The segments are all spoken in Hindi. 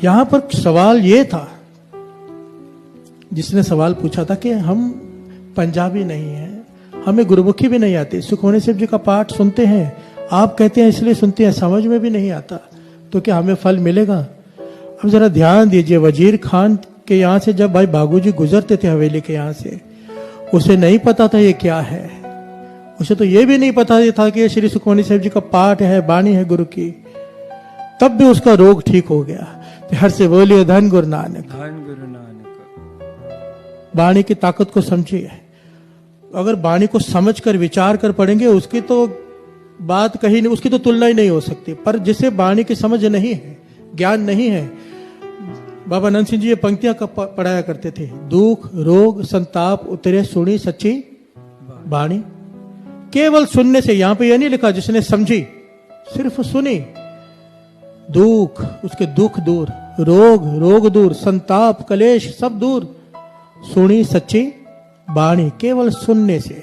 यहां पर सवाल ये था, जिसने सवाल पूछा था कि हम पंजाबी नहीं हैं, हमें गुरुमुखी भी नहीं आती, सुखमनी साहिब जी का पाठ सुनते हैं, आप कहते हैं इसलिए सुनते हैं, समझ में भी नहीं आता, तो क्या हमें फल मिलेगा? अब जरा ध्यान दीजिए, वजीर खान के यहाँ से जब भाई बागूजी गुजरते थे हवेली के यहाँ से, उसे नहीं पता था ये क्या है, उसे तो ये भी नहीं पता था कि ये श्री सुखमनी साहिब जी का पाठ है, बाणी है गुरु की, तब भी उसका रोग ठीक हो गया। हर से बोलिए धन गुरु नानक, धन गुरु नानक। बाणी की ताकत को समझिए। अगर बाणी को समझकर विचार कर पढ़ेंगे, उसकी तो बात कहीं नहीं, उसकी तो तुलना ही नहीं हो सकती। पर जिसे बाणी की समझ नहीं है, ज्ञान नहीं है, बाबा नंद सिंह जी ये पंक्तियां पढ़ाया करते थे, दुख रोग संताप उतरे सुनी सच्ची बाणी। केवल सुनने से, यहां पे यह नहीं लिखा जिसने समझी, सिर्फ सुनी, दुख उसके दुख दूर, रोग दूर, संताप कलेश सब दूर, सुनी सच्ची बाणी। केवल सुनने से,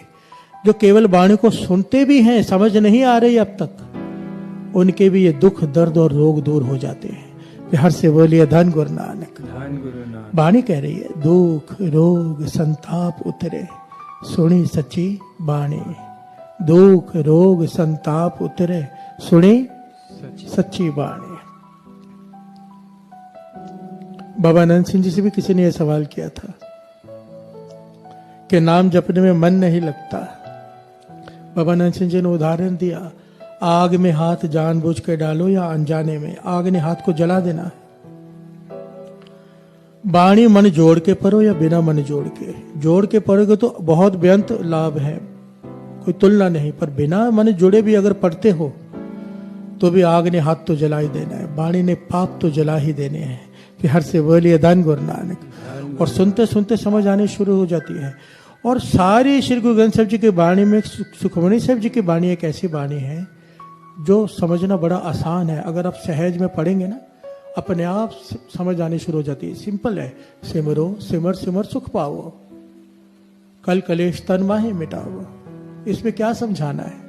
जो केवल बाणी को सुनते भी हैं, समझ नहीं आ रही अब तक, उनके भी ये दुख दर्द और रोग दूर हो जाते हैं। हर से बोलिए धन गुरु नानक, धन गुरु नानक। बाणी कह रही है, दुख रोग संताप उतरे सुनी सच्ची बाणी, दुख रोग संताप उतरे सुनी सच्ची बाणी। बाबा नंद सिंह जी से भी किसी ने यह सवाल किया था कि नाम जपने में मन नहीं लगता। बाबा नंद सिंह जी ने उदाहरण दिया, आग में हाथ जानबूझ के डालो या अनजाने में, आग ने हाथ को जला देना है। बाणी मन जोड़ के पढ़ो या बिना मन जोड़ के पढ़ोगे तो बहुत बेअंत लाभ है, कोई तुलना नहीं। पर बिना मन जुड़े भी अगर पढ़ते हो तो भी आग ने हाथ तो जला ही देना है, बाणी ने पाप तो जला ही देने हैं। कि हर से बोलिए धन गुरु नानक। और सुनते सुनते समझ आनी शुरू हो जाती है। और सारी श्री गुरु ग्रंथ साहिब जी की बाणी में सुखमनी साहिब जी की बाणी एक ऐसी बाणी है जो समझना बड़ा आसान है। अगर आप सहज में पढ़ेंगे ना, अपने आप समझ आनी शुरू हो जाती है। सिंपल है, सिमरो सिमर सिमर सुख पाओ, कल कलेश तन माहे मिटाओ। इसमें क्या समझाना है?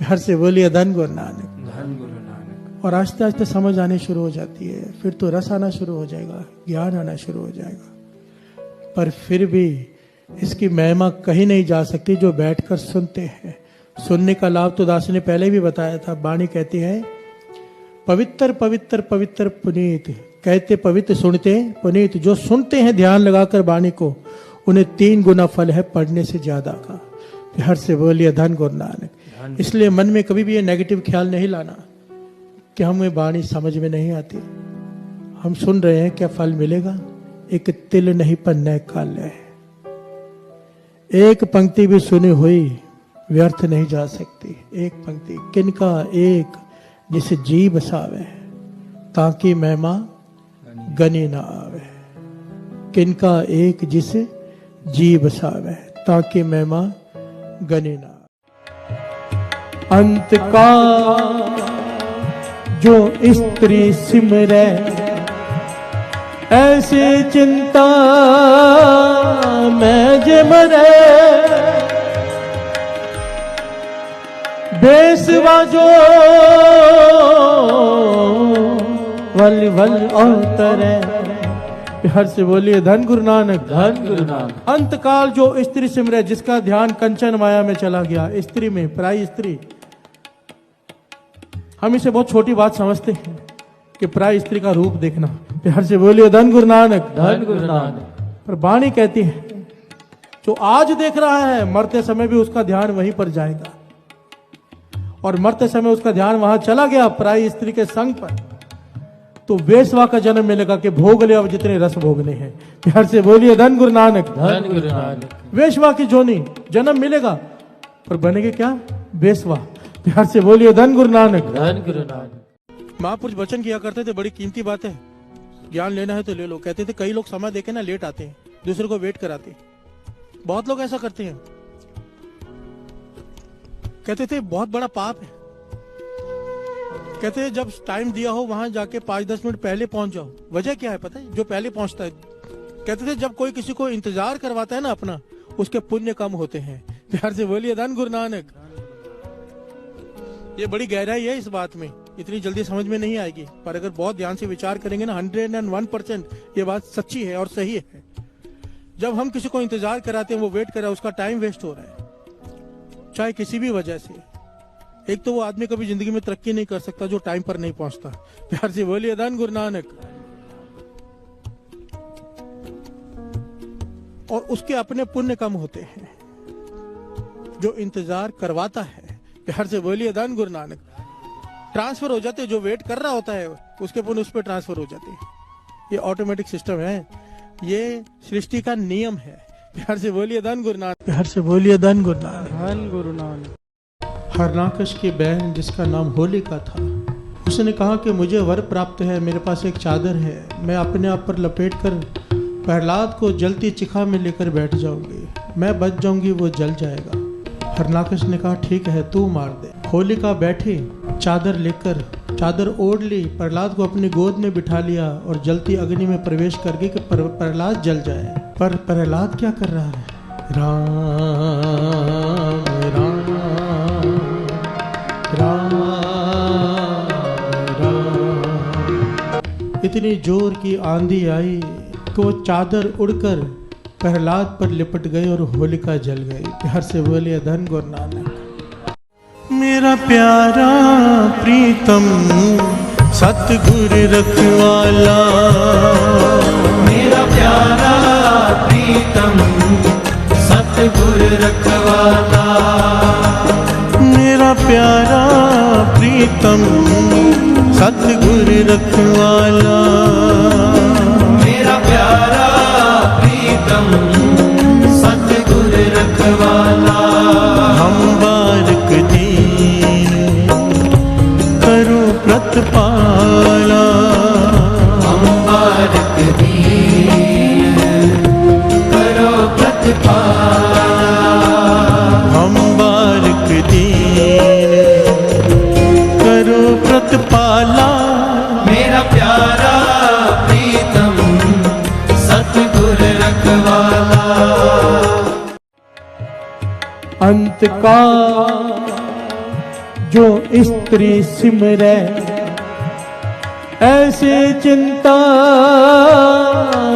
हर से बोलिए धन गुरु नानक, धन गुरु नानक। और आस्ते आस्ते समझ आनी शुरू हो जाती है। फिर तो रस आना शुरू हो जाएगा, ज्ञान आना शुरू हो जाएगा। पर फिर भी इसकी महिमा कहीं नहीं जा सकती जो बैठकर सुनते हैं। सुनने का लाभ तो दास ने पहले भी बताया था। बाणी कहती है, पवित्र पवित्र पवित्र पुनीत, कहते पवित्र सुनते पुनीत। जो सुनते हैं ध्यान लगाकर बाणी को, उन्हें 3 गुना फल है पढ़ने से ज्यादा का। हर से बोलिए धन गुरु नानक। इसलिए मन में कभी भी ये नेगेटिव ख्याल नहीं लाना कि हमें बाणी समझ में नहीं आती। हम सुन रहे हैं, क्या फल मिलेगा? एक तिल नहीं पन्ना काल है। एक पंक्ति भी सुनी हुई व्यर्थ नहीं जा सकती। एक पंक्ति, किनका एक जिसे जी बसावे, ताकि महिमा गनी ना आवे। किनका एक जिसे जी बसावे, ताकि महिमा गनी ना आवे। अंत का जो स्त्री सिमरे, ऐसे चिंता में जे मरे। बेसवा जो वल वल अवतरे। हर से बोलिए धन गुरु नानक, धन गुरु नानक। अंतकाल जो स्त्री सिमरे, जिसका ध्यान कंचन माया में चला गया, स्त्री में, पराई स्त्री। हम इसे बहुत छोटी बात समझते हैं कि पराई स्त्री का रूप देखना। हर से बोलिए धन गुरु नानक, धन गुरु नानक। पर बाणी कहती है, जो आज देख रहा है, मरते समय भी उसका ध्यान वहीं पर जाएगा। और मरते समय उसका ध्यान वहां चला गया पराई स्त्री के संग पर, तो वेश्वा का जन्म मिलेगा कि भोग ले अब जितने रस भोगने हैं। हर से बोलिए धन गुरु नानक, धन गुरु नानक। वेश्वा की जोनी जन्म मिलेगा, पर बनेगे क्या? वेश्वा। हर से बोलिए धन गुरु नानक, धन गुरु नानक। महापुरुष वचन किया करते थे, बड़ी कीमती बात है, ज्ञान लेना है तो ले लो। कहते थे कई लोग समय देके ना लेट आते हैं, दूसरे को वेट कराते। बहुत लोग ऐसा करते हैं। कहते थे बहुत बड़ा पाप है। कहते हैं जब टाइम दिया हो वहां जाके 5-10 मिनट पहले पहुंच जाओ। वजह क्या है पता है? जो पहले पहुंचता है, कहते थे जब कोई किसी को इंतजार करवाता है ना अपना, उसके पुण्य कम होते हैं। प्यार से बोलिए धन गुरु नानक। ये बड़ी गहराई है इस बात में। इतनी जल्दी समझ में नहीं आएगी, पर अगर बहुत ध्यान से विचार करेंगे ना 101% ये बात सच्ची है और सही है। जब हम किसी को इंतजार कराते हैं, वो वेट कर रहा है, उसका टाइम वेस्ट हो रहा है, चाहे किसी भी वजह से। एक तो वो आदमी कभी जिंदगी में तरक्की नहीं कर सकता जो टाइम पर नहीं पहुंचता। प्यार से बोलिए धन गुरु नानक। और उसके अपने पुण्य कम होते हैं जो इंतजार करवाता है। प्यार से बोलिए धन गुरु नानक। ट्रांसफर हो जाते, जो वेट कर रहा होता है उसके पुण्य उस पर ट्रांसफर हो जाते हैं। ये ऑटोमेटिक सिस्टम है, ये सृष्टि का नियम है। प्यार से बोलिए धन गुरु नानक। प्यार से बोलिए धन गुरु नानक। धन गुरु नानक। हरनाकश की बहन जिसका नाम होलिका था, उसने कहा कि मुझे वर प्राप्त है, मेरे पास एक चादर है, मैं अपने आप पर लपेटकर प्रहलाद को जलती चिखा में लेकर बैठ जाऊंगी, मैं बच जाऊंगी, वो जल जाएगा। हरनाकश ने कहा ठीक है, तू मार दे। होलिका बैठी, चादर लेकर, चादर ओढ़ ली, प्रहलाद को अपनी गोद में बिठा लिया और जलती अग्नि में प्रवेश कर गई कि प्रहलाद जल जाए। पर प्रहलाद क्या कर रहा है? राम राम राम राम। इतनी जोर की आंधी आई कि वो चादर उड़कर प्रहलाद पर लिपट गई और होलिका जल गई। प्यार से बोलिए धन गुरु नानक। मेरा प्यारा प्रीतम सतगुरु रखवाला, मेरा प्यारा प्रीतम सतगुरु रखवाला, मेरा प्यारा प्रीतम सतगुरु रखवाला, मेरा प्यारा प्रीतम सतगुरु रखवाला। हम बारक दीन करो प्रतिपाला, हम बारक दीन करो प्रतिपाला, हम बारक दीन करो प्रतिपाला। मेरा प्यारा प्रीतम सतगुरु रखवाला। अंत का जो स्त्री सिमरे, ऐसे चिंता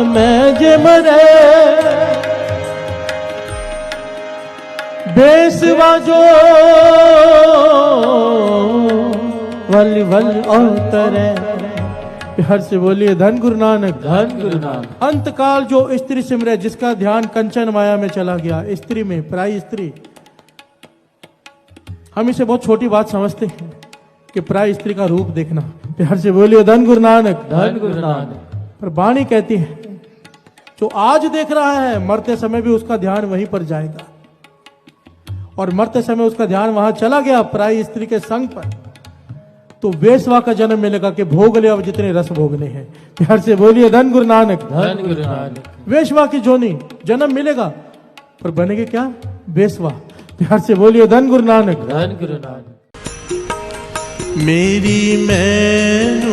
में जे मरे, बेसवा जो वल वल अवतरे। प्यार से बोलिए धन गुरु नानक। धन गुरु नानक। अंतकाल जो स्त्री सिमरे, जिसका ध्यान कंचन माया में चला गया, स्त्री में, पराई स्त्री। हम इसे बहुत छोटी बात समझते हैं कि पराई स्त्री का रूप देखना। प्यार से बोलिए धन गुरु नानक। धन गुरु नानक। पर वाणी कहती है जो आज देख रहा है, मरते समय भी उसका ध्यान वहीं पर जाएगा, और मरते समय उसका ध्यान वहां चला गया पराई स्त्री के संग पर, तो वेश्वा का जन्म मिलेगा कि भोग ले अब जितने रस भोगने हैं। प्यार से बोलिए धन गुरु नानक। धन गुरु नानक। वेश्वा की जोनी जन्म मिलेगा, पर बनेगे क्या? वेश्वा। प्यार से बोलिए धन गुरु नानक। धन गुरु नानक। मेरी मैनू